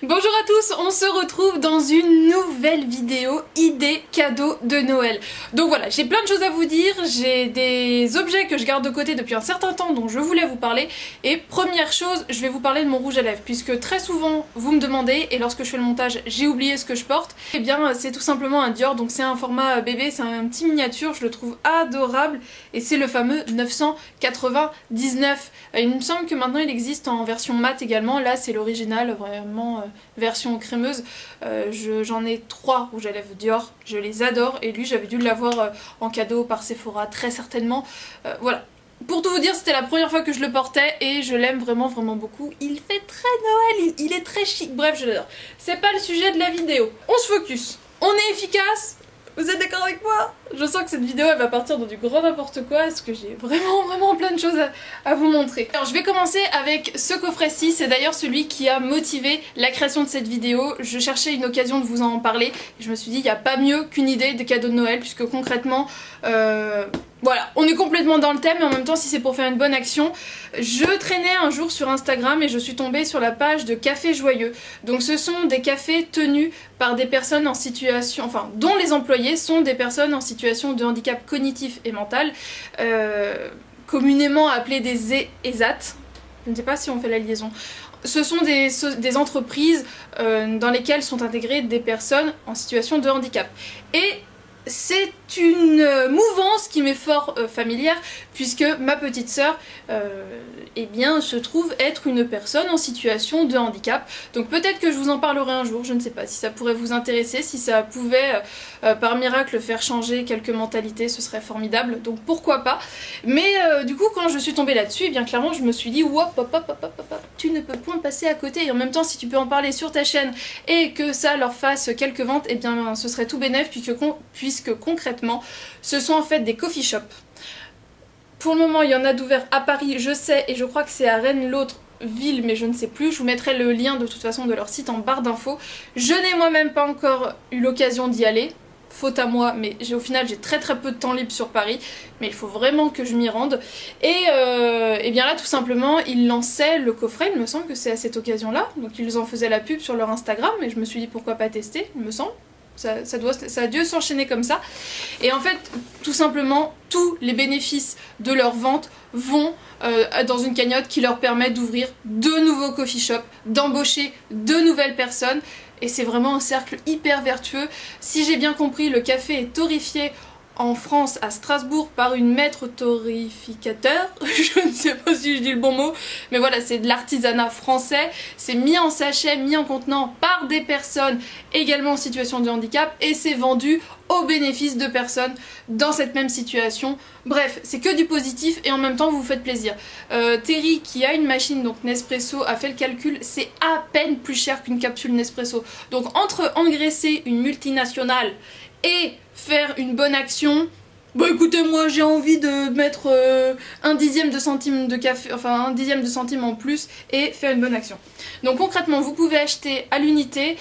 Bonjour à tous, on se retrouve dans une nouvelle vidéo idées cadeaux de Noël. Donc voilà, j'ai plein de choses à vous dire, j'ai des objets que je garde de côté depuis un certain temps dont je voulais vous parler. Et première chose, je vais vous parler de mon rouge à lèvres, puisque très souvent vous me demandez, et lorsque je fais le montage j'ai oublié ce que je porte. Et bien c'est tout simplement un Dior, donc c'est un format bébé, c'est un petit miniature, je le trouve adorable, et c'est le fameux 999. Il me semble que maintenant il existe en version mat également, là c'est l'original, vraiment version crémeuse. J'en ai 3 rouges à lèvres Dior, je les adore, et lui j'avais dû l'avoir en cadeau par Sephora très certainement. Voilà. Pour tout vous dire, c'était la première fois que je le portais et je l'aime vraiment beaucoup. Il fait très Noël, il est très chic, bref je l'adore. C'est pas le sujet de la vidéo, on se focus, on est efficace. Vous êtes d'accord avec moi? Je sens que cette vidéo elle va partir dans du grand n'importe quoi parce que j'ai vraiment plein de choses à vous montrer. Alors je vais commencer avec ce coffret-ci, c'est d'ailleurs celui qui a motivé la création de cette vidéo. Je cherchais une occasion de vous en parler et je me suis dit il n'y a pas mieux qu'une idée de cadeau de Noël puisque concrètement voilà, on est complètement dans le thème mais en même temps si c'est pour faire une bonne action. Je traînais un jour sur Instagram et je suis tombée sur la page de Café Joyeux. Donc ce sont des cafés tenus par des personnes en situation, enfin dont les employés sont des personnes en situation de handicap cognitif et mental, communément appelés des ESAT. Je ne sais pas si on fait la liaison. Ce sont des entreprises dans lesquelles sont intégrées des personnes en situation de handicap. Et c'est une mouvance qui m'est fort familière puisque ma petite sœur eh bien, se trouve être une personne en situation de handicap. Donc peut-être que je vous en parlerai un jour, je ne sais pas si ça pourrait vous intéresser, si ça pouvait par miracle faire changer quelques mentalités, ce serait formidable, donc pourquoi pas. Mais du coup quand je suis tombée là-dessus, eh bien clairement je me suis dit hop, tu ne peux point passer à côté, et en même temps si tu peux en parler sur ta chaîne et que ça leur fasse quelques ventes, eh bien ce serait tout bénef puisque concrètement ce sont en fait des coffee shops. Pour le moment il y en a d'ouverts à Paris, je sais, et je crois que c'est à Rennes l'autre ville mais je ne sais plus, je vous mettrai le lien de toute façon de leur site en barre d'infos. Je n'ai moi-même pas encore eu l'occasion d'y aller, faute à moi, mais au final j'ai très peu de temps libre sur Paris, mais il faut vraiment que je m'y rende. Et bien là tout simplement ils lançaient le coffret, il me semble que c'est à cette occasion là, donc ils en faisaient la pub sur leur Instagram et je me suis dit pourquoi pas tester, il me semble. Ça a dû s'enchaîner comme ça. Et en fait, tout simplement, tous les bénéfices de leur vente vont dans une cagnotte qui leur permet d'ouvrir de nouveaux coffee shops, d'embaucher de nouvelles personnes. Et c'est vraiment un cercle hyper vertueux. Si j'ai bien compris, le café est torréfié en France, à Strasbourg, par une maître torréficateur, je ne sais pas si je dis le bon mot, mais voilà, c'est de l'artisanat français, c'est mis en sachet, mis en contenant par des personnes également en situation de handicap, et c'est vendu au bénéfice de personnes dans cette même situation. Bref, c'est que du positif et en même temps vous vous faites plaisir. Terry qui a une machine, donc Nespresso, a fait le calcul, c'est à peine plus cher qu'une capsule Nespresso. Donc entre engraisser une multinationale et faire une bonne action, bah écoutez, moi j'ai envie de mettre un dixième de centime de café, enfin un dixième de centime en plus et faire une bonne action. Donc concrètement vous pouvez acheter à l'unité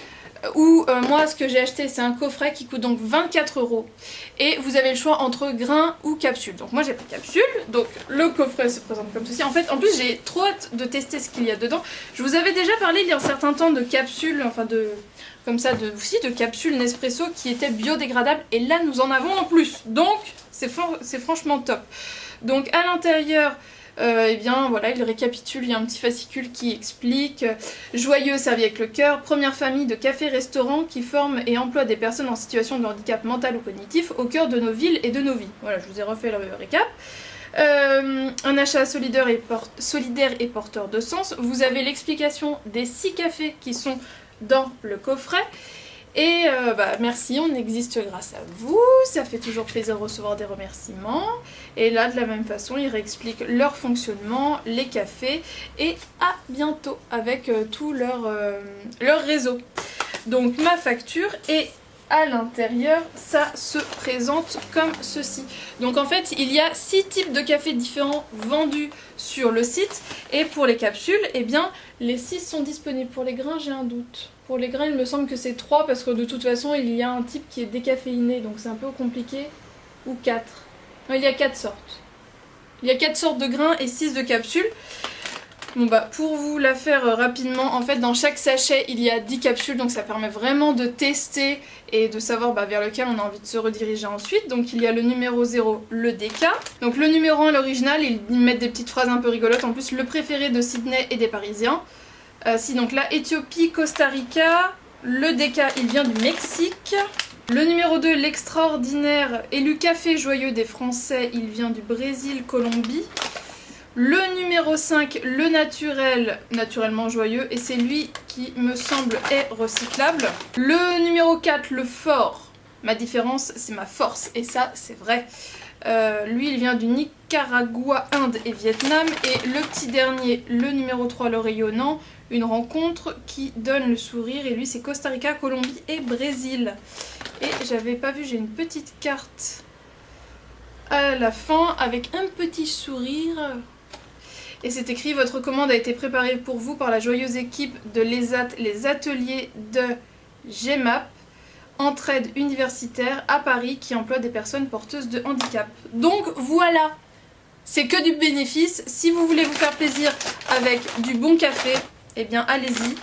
ou moi ce que j'ai acheté c'est un coffret qui coûte donc 24 € et vous avez le choix entre grains ou capsules. Donc moi j'ai pris capsule, donc le coffret se présente comme ceci. En fait en plus j'ai trop hâte de tester ce qu'il y a dedans. Je vous avais déjà parlé il y a un certain temps de capsules, enfin de comme ça de capsules Nespresso qui étaient biodégradables et là nous en avons en plus, donc c'est franchement top. Donc à l'intérieur eh bien voilà, il récapitule, il y a un petit fascicule qui explique joyeux servi avec le cœur, première famille de cafés-restaurants qui forment et emploient des personnes en situation de handicap mental ou cognitif au cœur de nos villes et de nos vies. Voilà, je vous ai refait le récap. Un achat solidaire et porteur de sens. Vous avez l'explication des 6 cafés qui sont dans le coffret. Et merci, on existe grâce à vous, ça fait toujours plaisir de recevoir des remerciements. Et là de la même façon ils réexpliquent leur fonctionnement, les cafés, et à bientôt avec tout leur réseau. Donc ma facture, et à l'intérieur ça se présente comme ceci. Donc en fait il y a 6 types de cafés différents vendus sur le site, et pour les capsules, eh bien les 6 sont disponibles. Pour les grains j'ai un doute. Pour les grains il me semble que c'est 3 parce que de toute façon il y a un type qui est décaféiné donc c'est un peu compliqué. Ou 4. Non, il y a 4 sortes. Il y a 4 sortes de grains et 6 de capsules. Bon bah pour vous la faire rapidement, en fait dans chaque sachet il y a 10 capsules, donc ça permet vraiment de tester et de savoir vers lequel on a envie de se rediriger ensuite. Donc il y a le numéro 0, le DK. Donc le numéro 1, l'original, ils mettent des petites phrases un peu rigolotes, en plus le préféré de Sydney et des Parisiens. Si donc là, Éthiopie, Costa Rica, le DK il vient du Mexique. Le numéro 2, l'extraordinaire, élu café joyeux des Français, il vient du Brésil, Colombie. Le numéro 5, le naturel, naturellement joyeux, et c'est lui qui me semble est recyclable. Le numéro 4, le fort, ma différence c'est ma force, et ça c'est vrai. Lui il vient du Nicaragua, Inde et Vietnam. Et le petit dernier, le numéro 3, le rayonnant, une rencontre qui donne le sourire, et lui c'est Costa Rica, Colombie et Brésil. Et j'avais pas vu, j'ai une petite carte à la fin avec un petit sourire. Et c'est écrit: votre commande a été préparée pour vous par la joyeuse équipe de l'ESAT, les ateliers de GEMAP, entraide universitaire à Paris, qui emploie des personnes porteuses de handicap. Donc voilà, c'est que du bénéfice. Si vous voulez vous faire plaisir avec du bon café, eh bien allez-y.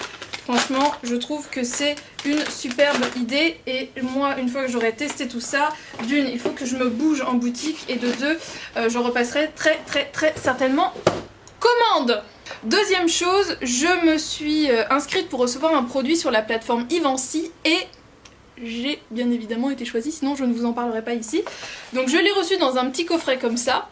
Franchement, je trouve que c'est une superbe idée, et moi, une fois que j'aurai testé tout ça, d'une, il faut que je me bouge en boutique, et de deux, je repasserai très certainement commande. Deuxième chose, je me suis inscrite pour recevoir un produit sur la plateforme Ivancy, et j'ai bien évidemment été choisie, sinon je ne vous en parlerai pas ici. Donc je l'ai reçu dans un petit coffret comme ça,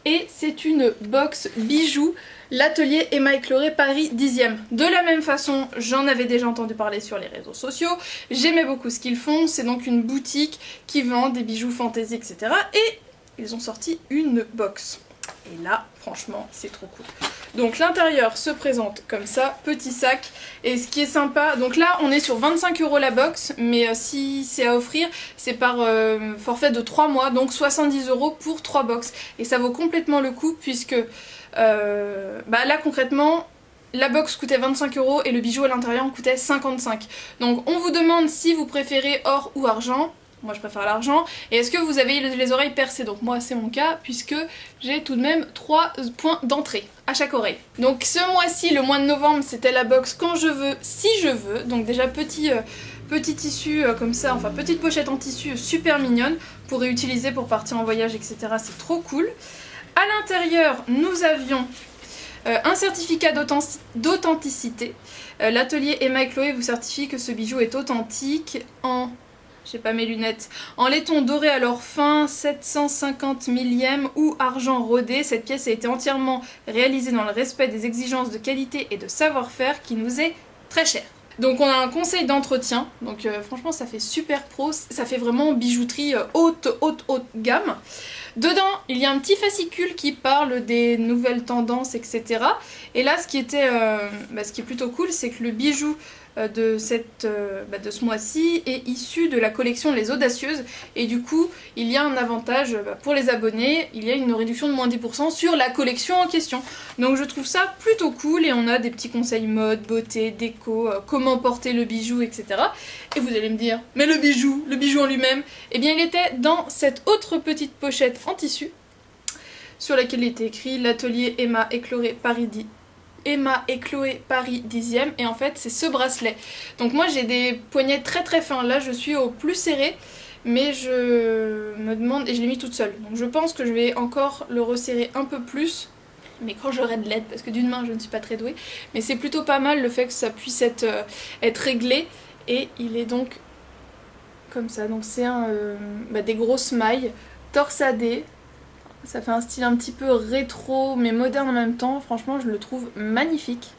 et c'est une box bijoux, l'atelier Emma Éclairé Paris 10e. De la même façon, j'en avais déjà entendu parler sur les réseaux sociaux, j'aimais beaucoup ce qu'ils font, c'est donc une boutique qui vend des bijoux fantaisie, etc. Et ils ont sorti une box. Et là, franchement, c'est trop cool. Donc l'intérieur se présente comme ça, petit sac. Et ce qui est sympa, donc là on est sur 25 € la box, mais si c'est à offrir, c'est par forfait de 3 mois, donc 70 € pour 3 box. Et ça vaut complètement le coup, puisque là concrètement, la box coûtait 25 € et le bijou à l'intérieur en coûtait 55. Donc on vous demande si vous préférez or ou argent. Moi je préfère l'argent. Et est-ce que vous avez les oreilles percées? Donc moi c'est mon cas, puisque j'ai tout de même 3 points d'entrée à chaque oreille. Donc ce mois-ci, le mois de novembre, c'était la box quand je veux, si je veux. Donc déjà petit tissu comme ça, enfin petite pochette en tissu super mignonne pour réutiliser pour partir en voyage, etc. C'est trop cool. À l'intérieur, nous avions un certificat d'authenticité. L'atelier Emma et Chloé vous certifie que ce bijou est authentique en... J'ai pas mes lunettes. En laiton doré à l'or fin, 750 millième ou argent rodé, cette pièce a été entièrement réalisée dans le respect des exigences de qualité et de savoir-faire qui nous est très cher. Donc on a un conseil d'entretien, donc franchement ça fait super pro, ça fait vraiment bijouterie haute gamme. Dedans il y a un petit fascicule qui parle des nouvelles tendances, etc. Et là ce qui est plutôt cool, c'est que le bijou de ce mois-ci est issu de la collection Les Audacieuses, et du coup il y a un avantage pour les abonnés, il y a une réduction de moins 10% sur la collection en question. Donc je trouve ça plutôt cool, et on a des petits conseils mode, beauté, déco, comment porter le bijou, etc. Et vous allez me dire, mais le bijou en lui-même, eh bien il était dans cette autre petite pochette en tissu sur laquelle il était écrit l'atelier Emma et Chloé Paris 10. Emma et Chloé Paris 10e, et en fait c'est ce bracelet. Donc moi j'ai des poignets très fins, là je suis au plus serré, mais je me demande, et je l'ai mis toute seule, donc je pense que je vais encore le resserrer un peu plus, mais quand j'aurai de l'aide, parce que d'une main je ne suis pas très douée, mais c'est plutôt pas mal le fait que ça puisse être réglé, et il est donc comme ça, donc c'est des grosses mailles torsadées. Ça fait un style un petit peu rétro mais moderne en même temps, franchement je le trouve magnifique.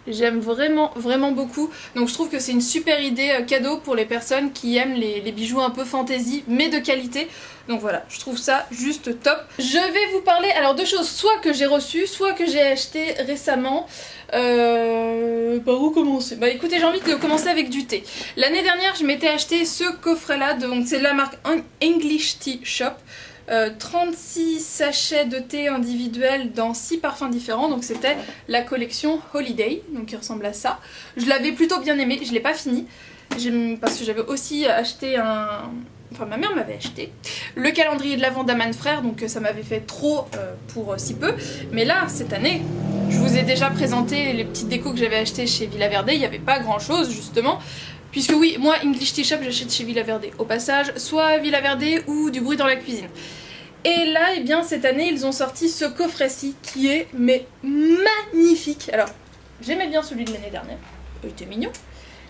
J'aime vraiment beaucoup, donc je trouve que c'est une super idée cadeau pour les personnes qui aiment les bijoux un peu fantaisie mais de qualité. Donc voilà, je trouve ça juste top. Je vais vous parler alors de choses soit que j'ai reçues, soit que j'ai acheté récemment. Par où commencer? Bah écoutez, j'ai envie de commencer avec du thé. L'année dernière je m'étais acheté ce coffret là, donc c'est de la marque English Tea Shop. 36 sachets de thé individuels dans 6 parfums différents, donc c'était la collection Holiday, donc qui ressemble à ça. Je l'avais plutôt bien aimé, je l'ai pas fini, parce que j'avais aussi acheté enfin ma mère m'avait acheté le calendrier de l'Avent d'Aman Frères, donc ça m'avait fait trop pour si peu, mais là cette année Je vous ai déjà présenté les petites décos que j'avais achetées chez Villa Verde, il n'y avait pas grand chose justement. Puisque oui, moi English Tea Shop j'achète chez Villa Verde au passage, soit Villa Verde ou du bruit dans la cuisine. Et là, eh bien cette année ils ont sorti ce coffret-ci qui est mais magnifique. Alors, j'aimais bien celui de l'année dernière, il était mignon.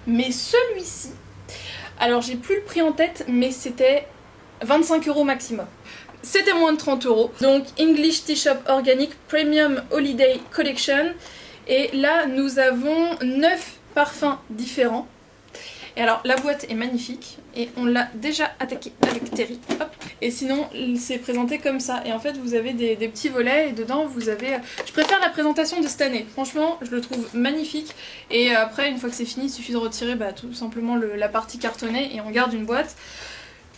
Mais celui-ci, alors j'ai plus le prix en tête, mais c'était 25 € maximum. C'était moins de 30 €. Donc English Tea Shop Organic Premium Holiday Collection. Et là, nous avons 9 parfums différents. Et alors, la boîte est magnifique. Et on l'a déjà attaqué avec Terry. Hop. Et sinon, c'est présenté comme ça. Et en fait, vous avez des petits volets. Et dedans, vous avez... Je préfère la présentation de cette année. Franchement, je le trouve magnifique. Et après, une fois que c'est fini, il suffit de retirer tout simplement la partie cartonnée. Et on garde une boîte.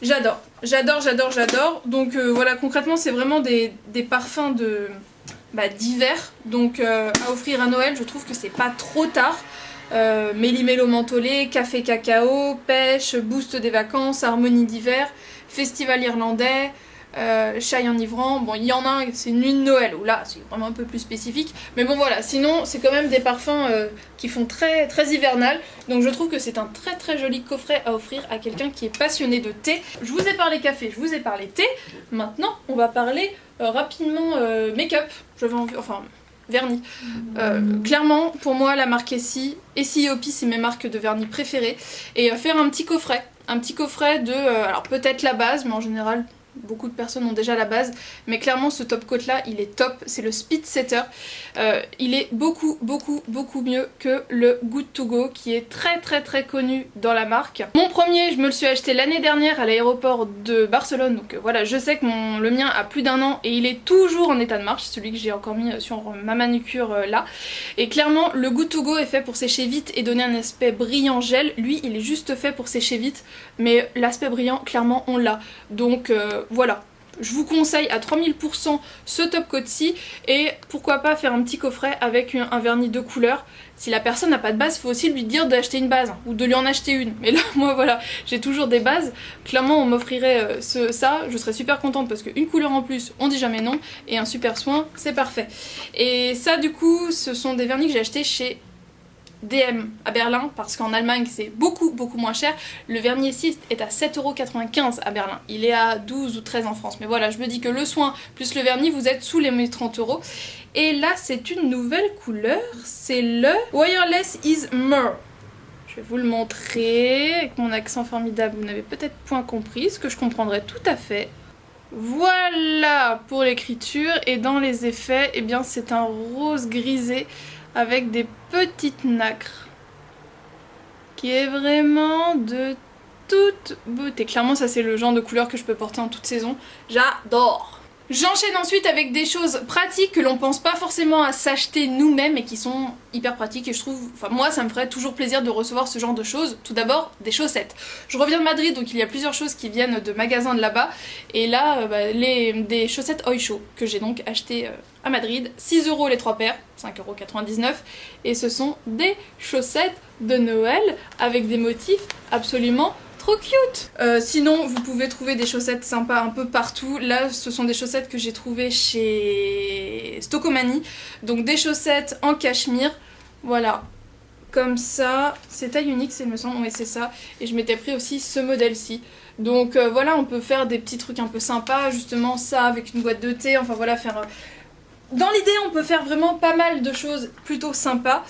J'adore. J'adore, j'adore, j'adore. Donc voilà, concrètement, c'est vraiment des parfums d'hiver. Donc à offrir à Noël, je trouve que c'est pas trop tard. Méli-mélo mentholé, café cacao, pêche, boost des vacances, harmonie d'hiver, festival irlandais, chai enivrant. Bon, il y en a un, c'est nuit de Noël, où là c'est vraiment un peu plus spécifique. Mais bon voilà, sinon c'est quand même des parfums qui font très, très hivernal. Donc je trouve que c'est un très très joli coffret à offrir à quelqu'un qui est passionné de thé. Je vous ai parlé café, je vous ai parlé thé. Maintenant on va parler rapidement make-up. Vernis. Clairement, pour moi, la marque Essie et Hopi, c'est mes marques de vernis préférées. Et faire un petit coffret. Un petit coffret de... alors peut-être la base, mais en général... Beaucoup de personnes ont déjà la base, mais clairement ce top coat là il est top, c'est le Speed Setter. Il est beaucoup mieux que le Good To Go qui est très très très connu dans la marque. Mon premier, je me le suis acheté l'année dernière à l'aéroport de Barcelone, donc voilà, je sais que le mien a plus d'1 an et il est toujours en état de marche, celui que j'ai encore mis sur ma manucure là. Et clairement le Good To Go est fait pour sécher vite et donner un aspect brillant gel, lui il est juste fait pour sécher vite, mais l'aspect brillant clairement on l'a. Donc voilà, je vous conseille à 3000% ce top coat-ci et pourquoi pas faire un petit coffret avec un vernis de couleur. Si la personne n'a pas de base, il faut aussi lui dire d'acheter une base ou de lui en acheter une. Mais là, moi voilà, j'ai toujours des bases. Clairement, on m'offrirait ça, je serais super contente parce qu'une couleur en plus, on dit jamais non. Et un super soin, c'est parfait. Et ça, du coup, ce sont des vernis que j'ai achetés chez DM à Berlin parce qu'en Allemagne c'est beaucoup moins cher. Le vernis ici est à 7,95 € à Berlin, il est à 12 ou 13 en France, mais voilà, je me dis que le soin plus le vernis vous êtes sous les 30 €. Et là c'est une nouvelle couleur, c'est le Wireless is More. Je vais vous le montrer avec mon accent formidable, vous n'avez peut-être point compris, ce que je comprendrai tout à fait. Voilà pour l'écriture, et dans les effets, eh bien c'est un rose grisé avec des petites nacres qui est vraiment de toute beauté. Clairement ça c'est le genre de couleur que je peux porter en toute saison, j'adore. J'enchaîne ensuite avec des choses pratiques que l'on pense pas forcément à s'acheter nous-mêmes et qui sont hyper pratiques et je trouve, enfin moi ça me ferait toujours plaisir de recevoir ce genre de choses. Tout d'abord des chaussettes. Je reviens de Madrid donc il y a plusieurs choses qui viennent de magasins de là-bas et là des chaussettes Oysho que j'ai donc achetées à Madrid, 6 € les 3 paires, 5,99 € et ce sont des chaussettes de Noël avec des motifs absolument trop cute. Sinon vous pouvez trouver des chaussettes sympas un peu partout. Là ce sont des chaussettes que j'ai trouvées chez Stokomani. Donc des chaussettes en cachemire. Voilà. Comme ça. C'est taille unique il me semble. Oui c'est ça. Et je m'étais pris aussi ce modèle-ci. Donc voilà, on peut faire des petits trucs un peu sympas. Justement ça avec une boîte de thé. Enfin voilà, faire... Dans l'idée on peut faire vraiment pas mal de choses plutôt sympas.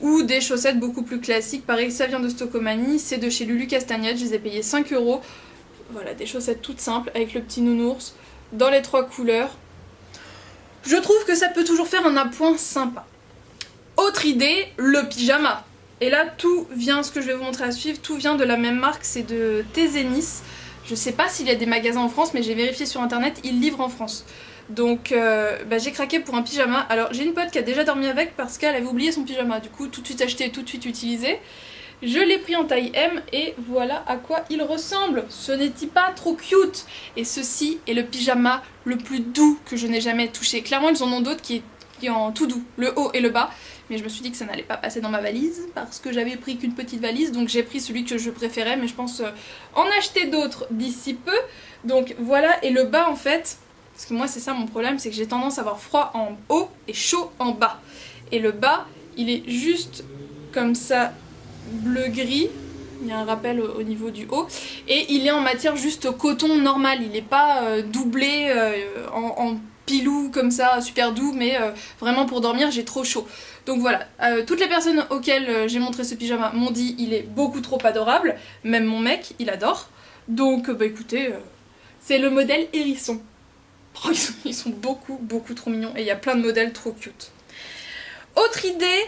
Ou des chaussettes beaucoup plus classiques, pareil ça vient de Stokomani, c'est de chez Lulu Castagnette, je les ai payées 5 €. Voilà, des chaussettes toutes simples avec le petit nounours, dans les 3 couleurs. Je trouve que ça peut toujours faire un appoint sympa. Autre idée, le pyjama. Et là tout vient, ce que je vais vous montrer à suivre, tout vient de la même marque, c'est de Tezenis. Je sais pas s'il y a des magasins en France, mais j'ai vérifié sur internet, ils livrent en France. Donc j'ai craqué pour un pyjama. Alors j'ai une pote qui a déjà dormi avec parce qu'elle avait oublié son pyjama. Du coup tout de suite acheté, tout de suite utilisé. Je l'ai pris en taille M et voilà à quoi il ressemble. Ce n'est-il pas trop cute? Et ceci est le pyjama le plus doux que je n'ai jamais touché. Clairement ils en ont d'autres qui est en tout doux, le haut et le bas. Mais je me suis dit que ça n'allait pas passer dans ma valise parce que j'avais pris qu'une petite valise. Donc j'ai pris celui que je préférais, mais je pense en acheter d'autres d'ici peu. Donc voilà, et le bas en fait... Parce que moi c'est ça mon problème, c'est que j'ai tendance à avoir froid en haut et chaud en bas. et le bas il est juste comme ça bleu-gris. Il y a un rappel au niveau du haut. Et il est en matière juste coton normal. Il n'est pas doublé en pilou comme ça, super doux, mais vraiment pour dormir, j'ai trop chaud. Donc voilà, toutes les personnes auxquelles j'ai montré ce pyjama m'ont dit il est beaucoup trop adorable. Même mon mec, il adore. Donc bah écoutez, c'est le modèle hérisson. Oh, ils sont beaucoup trop mignons. Et il y a plein de modèles trop cute. Autre idée...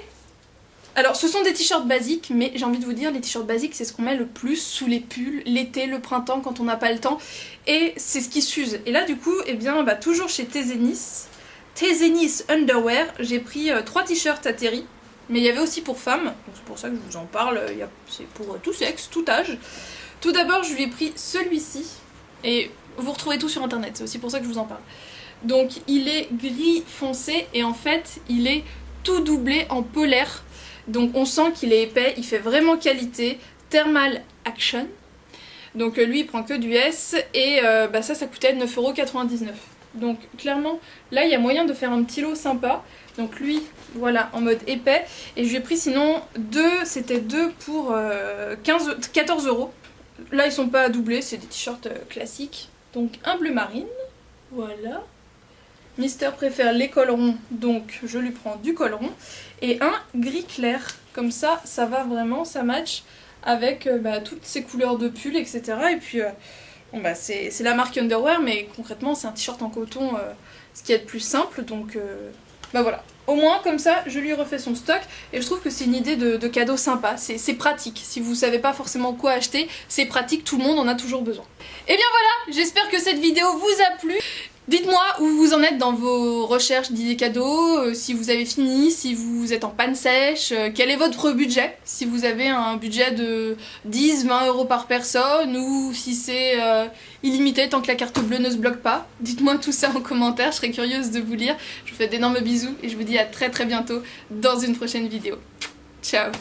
Alors ce sont des t-shirts basiques, mais j'ai envie de vous dire, les t-shirts basiques c'est ce qu'on met le plus sous les pulls, l'été, le printemps, quand on n'a pas le temps, et c'est ce qui s'use. Et là du coup, eh bien, bah, toujours chez Tezenis Underwear, j'ai pris 3 t-shirts à Terry, mais il y avait aussi pour femmes, donc c'est pour ça que je vous en parle, c'est pour tout sexe, tout âge. Tout d'abord je lui ai pris celui-ci, et vous retrouvez tout sur internet, c'est aussi pour ça que je vous en parle. Donc il est gris foncé, et en fait il est tout doublé en polaire. Donc on sent qu'il est épais, il fait vraiment qualité, Thermal Action. Donc lui il prend que du S et bah ça coûtait 9,99 €. Donc clairement là il y a moyen de faire un petit lot sympa. Donc lui voilà en mode épais et je lui ai pris sinon c'était deux pour 14 €. Là ils sont pas doublés, c'est des t-shirts classiques. Donc un bleu marine, voilà. Mister préfère les cols ronds, donc je lui prends du col rond. Et un gris clair, comme ça, ça va vraiment, ça match avec toutes ces couleurs de pull, etc. Et puis, bon, bah, c'est la marque Underwear, mais concrètement, c'est un t-shirt en coton, ce qui est le plus simple. Donc, bah voilà. Au moins, comme ça, je lui refais son stock. Et je trouve que c'est une idée de cadeau sympa. C'est pratique. Si vous savez pas forcément quoi acheter, c'est pratique, tout le monde en a toujours besoin. Et bien voilà, j'espère que cette vidéo vous a plu. Dites-moi où vous en êtes dans vos recherches d'idées cadeaux, si vous avez fini, si vous êtes en panne sèche, quel est votre budget, si vous avez un budget de 10-20 € par personne ou si c'est illimité tant que la carte bleue ne se bloque pas. Dites-moi tout ça en commentaire, je serais curieuse de vous lire. Je vous fais d'énormes bisous et je vous dis à très bientôt dans une prochaine vidéo. Ciao!